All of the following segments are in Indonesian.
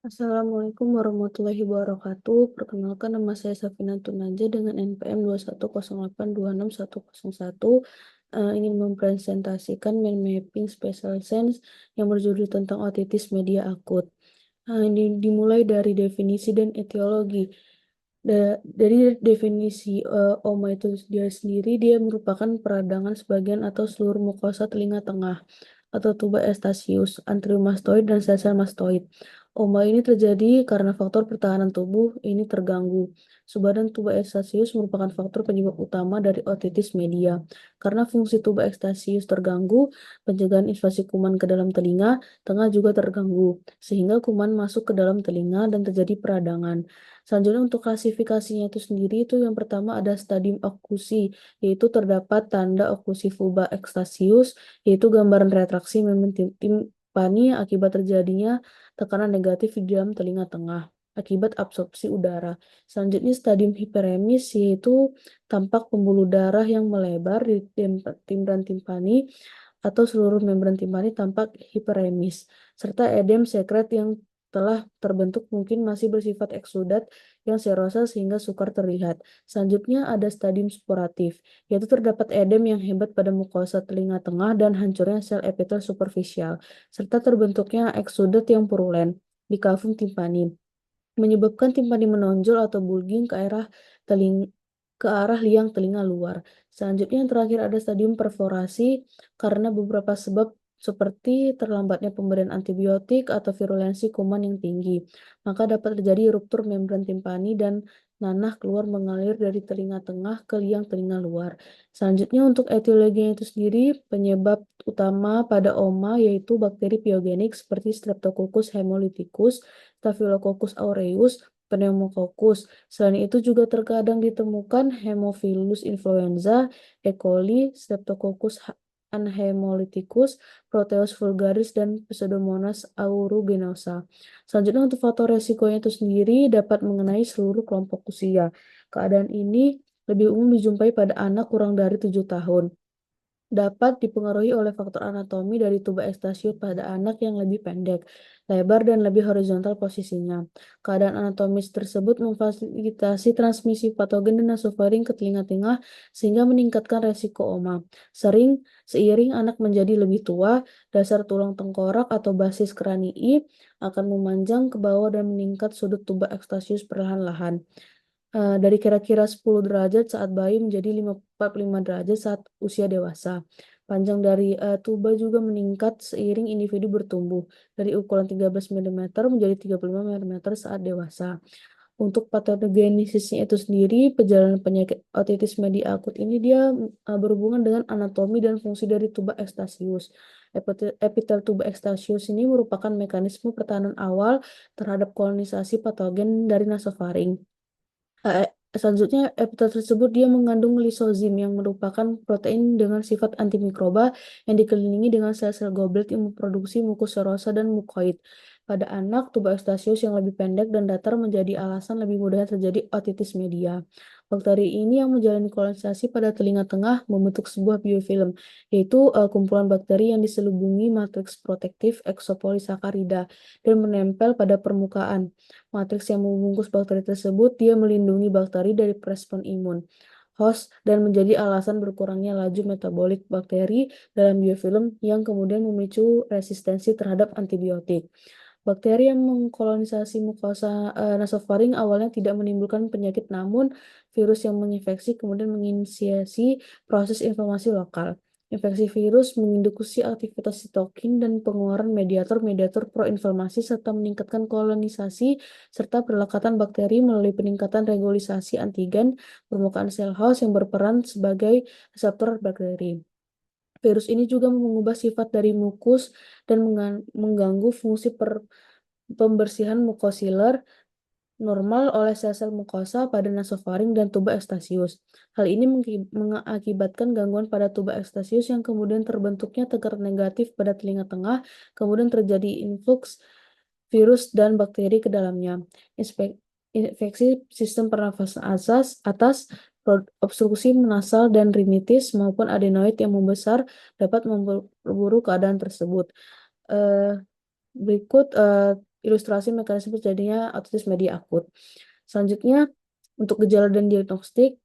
Assalamualaikum warahmatullahi wabarakatuh. Perkenalkan, nama saya Safina Tunaja dengan NPM 210826101. Ingin mempresentasikan mind mapping special sense yang berjudul tentang otitis media akut. Ini dimulai dari definisi dan etiologi. Dari definisi OMA itu dia sendiri, dia merupakan peradangan sebagian atau seluruh mukosa telinga tengah atau tuba Eustachius, anteromastoid dan sel-sel mastoid. OMA ini terjadi karena faktor pertahanan tubuh ini terganggu. Subadan tuba Eustachius merupakan faktor penyebab utama dari otitis media. Karena fungsi tuba Eustachius terganggu, pencegahan invasi kuman ke dalam telinga tengah juga terganggu, sehingga kuman masuk ke dalam telinga dan terjadi peradangan. Selanjutnya untuk klasifikasinya itu sendiri itu yang pertama ada stadium okusi, yaitu terdapat tanda okusi vulva Eustachius, yaitu gambaran retraksi membrana timpani akibat terjadinya tekanan negatif di dalam telinga tengah akibat absorpsi udara. Selanjutnya stadium hiperemis, yaitu tampak pembuluh darah yang melebar di membran timpani atau seluruh membran timpani tampak hiperemis, serta edem sekret yang telah terbentuk mungkin masih bersifat eksudat yang serosa sehingga sukar terlihat. Selanjutnya ada stadium sporatif, yaitu terdapat edem yang hebat pada mukosa telinga tengah dan hancurnya sel epitel superficial, serta terbentuknya eksudat yang purulen di kavum timpani, menyebabkan timpani menonjol atau bulging ke arah liang telinga luar. Selanjutnya yang terakhir ada stadium perforasi karena beberapa sebab seperti terlambatnya pemberian antibiotik atau virulensi kuman yang tinggi. Maka dapat terjadi ruptur membran timpani dan nanah keluar mengalir dari telinga tengah ke liang telinga luar. Selanjutnya untuk etiologinya itu sendiri, penyebab utama pada OMA yaitu bakteri piogenik seperti Streptococcus hemolyticus, Staphylococcus aureus, pneumococcus. Selain itu juga terkadang ditemukan Haemophilus influenza, E. coli, Streptococcus anhemolyticus, Proteus vulgaris, dan Pseudomonas aeruginosa. Selanjutnya untuk faktor resikonya itu sendiri dapat mengenai seluruh kelompok usia. Keadaan ini lebih umum dijumpai pada anak kurang dari 7 tahun. Dapat dipengaruhi oleh faktor anatomi dari tuba Eustachius pada anak yang lebih pendek, lebar, dan lebih horizontal posisinya. Keadaan anatomis tersebut memfasilitasi transmisi patogen dan nasofaring ke telinga tengah sehingga meningkatkan resiko OMA. Seiring anak menjadi lebih tua, dasar tulang tengkorak atau basis kranii akan memanjang ke bawah dan meningkat sudut tuba Eustachius perlahan-lahan. Dari kira-kira 10 derajat saat bayi menjadi 45 derajat saat usia dewasa. Panjang dari tuba juga meningkat seiring individu bertumbuh dari ukuran 13 mm menjadi 35 mm saat dewasa. Untuk patogenesisnya itu sendiri, perjalanan penyakit otitis media akut ini dia berhubungan dengan anatomi dan fungsi dari tuba Eustachius. Epitel tuba Eustachius ini merupakan mekanisme pertahanan awal terhadap kolonisasi patogen dari nasofaring. Eh, Selanjutnya, epitel tersebut dia mengandung lisozim yang merupakan protein dengan sifat antimikroba yang dikelilingi dengan sel-sel goblet yang memproduksi mukus serosa dan mukoid. Pada anak, tuba Eustachius yang lebih pendek dan datar menjadi alasan lebih mudahnya terjadi otitis media. Bakteri ini yang menjalani kolonisasi pada telinga tengah membentuk sebuah biofilm, yaitu kumpulan bakteri yang diselubungi matriks protektif eksopolisakarida dan menempel pada permukaan. Matriks yang membungkus bakteri tersebut, dia melindungi bakteri dari respon imun host dan menjadi alasan berkurangnya laju metabolik bakteri dalam biofilm yang kemudian memicu resistensi terhadap antibiotik. Bakteri yang mengkolonisasi mukosa nasofaring awalnya tidak menimbulkan penyakit, namun virus yang menginfeksi kemudian menginisiasi proses inflamasi lokal. Infeksi virus menginduksi aktivitas sitokin dan pengeluaran mediator-mediator proinflamasi serta meningkatkan kolonisasi serta perlekatan bakteri melalui peningkatan regulasi antigen permukaan sel host yang berperan sebagai reseptor bakteri. Virus ini juga mengubah sifat dari mukus dan mengganggu fungsi pembersihan mukosiler normal oleh sel-sel mukosa pada nasofaring dan tuba Eustachius. Hal ini mengakibatkan gangguan pada tuba Eustachius yang kemudian terbentuknya tegar negatif pada telinga tengah, kemudian terjadi influx virus dan bakteri ke dalamnya. Infeksi sistem pernafasan atas, obstruksi nasal dan rinitis maupun adenoid yang membesar dapat memperburuk keadaan tersebut. Eh, Berikut ilustrasi mekanisme terjadinya otitis media akut. Selanjutnya, untuk gejala dan diagnostik,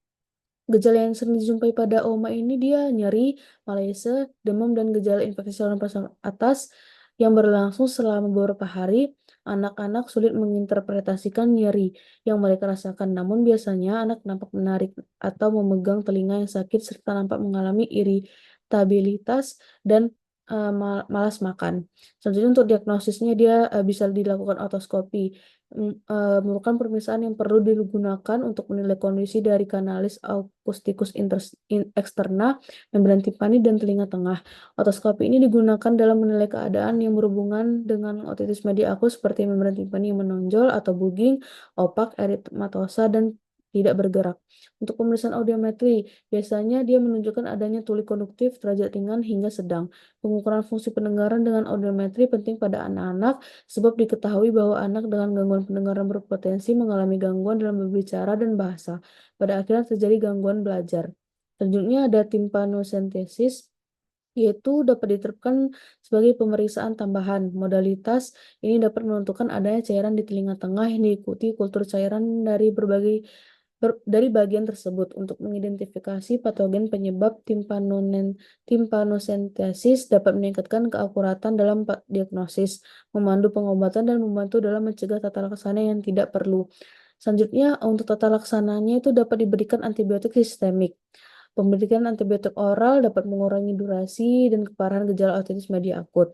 gejala yang sering dijumpai pada OMA ini dia nyeri, malaise, demam, dan gejala infeksi saluran pernafasan atas yang berlangsung selama beberapa hari. Anak-anak sulit menginterpretasikan nyeri yang mereka rasakan, namun biasanya anak nampak menarik atau memegang telinga yang sakit serta nampak mengalami iritabilitas dan malas makan. Selanjutnya untuk diagnosisnya dia bisa dilakukan otoskopi, merupakan pemeriksaan yang perlu digunakan untuk menilai kondisi dari kanalis akustikus eksterna, membran timpani, dan telinga tengah. Otoskopi ini digunakan dalam menilai keadaan yang berhubungan dengan otitis media akut seperti membran timpani yang menonjol atau bulging, opak, eritematosa, dan tidak bergerak. Untuk pemeriksaan audiometri, biasanya dia menunjukkan adanya tuli konduktif, derajat ringan hingga sedang. Pengukuran fungsi pendengaran dengan audiometri penting pada anak-anak sebab diketahui bahwa anak dengan gangguan pendengaran berpotensi mengalami gangguan dalam berbicara dan bahasa. Pada akhirnya terjadi gangguan belajar. Selanjutnya ada timpanosentesis, yaitu dapat diterapkan sebagai pemeriksaan tambahan. Modalitas ini dapat menentukan adanya cairan di telinga tengah yang diikuti kultur cairan dari bagian tersebut untuk mengidentifikasi patogen penyebab timpanosentesis dapat meningkatkan keakuratan dalam diagnosis, memandu pengobatan, dan membantu dalam mencegah tata laksana yang tidak perlu. Selanjutnya, untuk tata laksananya itu dapat diberikan antibiotik sistemik. Pemberian antibiotik oral dapat mengurangi durasi dan keparahan gejala otitis media akut.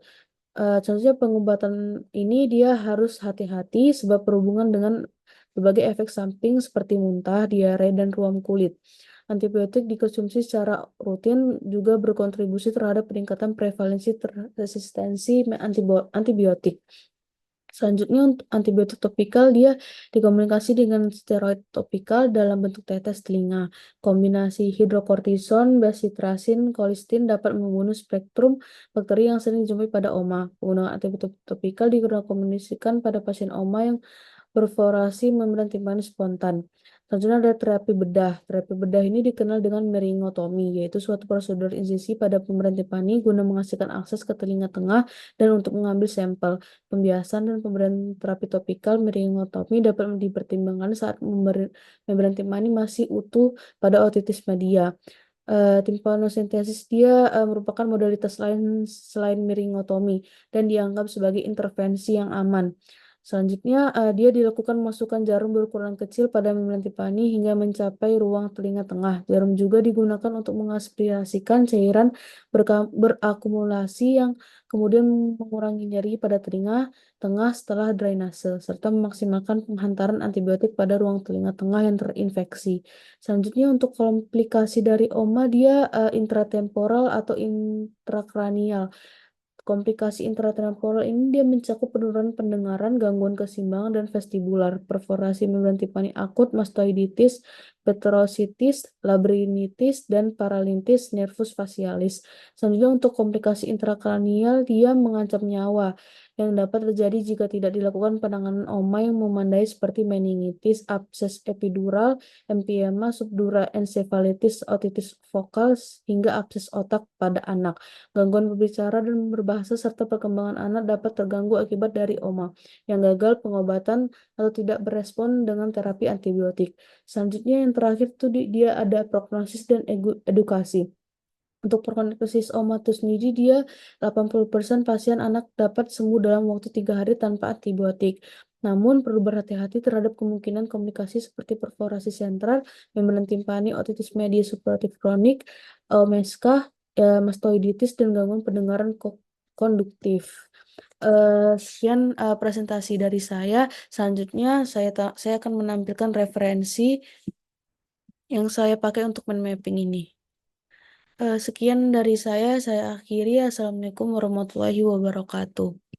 Selanjutnya pengobatan ini dia harus hati-hati sebab berhubungan dengan berbagai efek samping seperti muntah, diare, dan ruam kulit. Antibiotik dikonsumsi secara rutin juga berkontribusi terhadap peningkatan prevalensi resistensi antibiotik. Selanjutnya untuk antibiotik topikal dia dikombinasi dengan steroid topikal dalam bentuk tetes telinga. Kombinasi hidrokortison, bacitracin, colistin dapat membunuh spektrum bakteri yang sering dijumpai pada OMA. Penggunaan antibiotik topikal direkomendasikan pada pasien OMA yang perforasi membran timpani spontan. Selanjutnya ada terapi bedah. Terapi bedah ini dikenal dengan meringotomi, yaitu suatu prosedur insisi pada membran timpani guna menghasilkan akses ke telinga tengah dan untuk mengambil sampel. Pembiasan dan pemberian terapi topikal meringotomi dapat dipertimbangkan saat membran timpani masih utuh pada otitis media. Timpanosentesis dia merupakan modalitas lain selain meringotomi dan dianggap sebagai intervensi yang aman. Selanjutnya, dia dilakukan masukan jarum berukuran kecil pada membran timpani hingga mencapai ruang telinga tengah. Jarum juga digunakan untuk mengaspirasikan cairan berakumulasi yang kemudian mengurangi nyeri pada telinga tengah setelah drainase, serta memaksimalkan penghantaran antibiotik pada ruang telinga tengah yang terinfeksi. Selanjutnya, untuk komplikasi dari OMA, dia intratemporal atau intrakranial. Komplikasi intratemporal ini dia mencakup penurunan pendengaran, gangguan keseimbangan, dan vestibular, perforasi membran timpani akut, mastoiditis, petrositis, labyrintitis, dan paralintis nervus facialis. Selanjutnya untuk komplikasi intrakranial dia mengancam nyawa yang dapat terjadi jika tidak dilakukan penanganan OMA yang memadai seperti meningitis, abses epidural, emphysema subdura, encephalitis, otitis vokal, hingga abses otak pada anak. Gangguan berbicara dan berbahasa serta perkembangan anak dapat terganggu akibat dari OMA yang gagal pengobatan atau tidak berespon dengan terapi antibiotik. Selanjutnya yang terakhir itu dia ada prognosis dan edukasi. Untuk prognosis OMA itu sendiri dia 80% pasien anak dapat sembuh dalam waktu 3 hari tanpa antibiotik. Namun perlu berhati-hati terhadap kemungkinan komplikasi seperti perforasi sentral, membran timpani, otitis media superatif kronik, MSK, mastoiditis, dan gangguan pendengaran konduktif. Sekian presentasi dari saya. Selanjutnya saya akan menampilkan referensi yang saya pakai untuk mind mapping ini. Sekian dari saya akhiri. Assalamualaikum warahmatullahi wabarakatuh.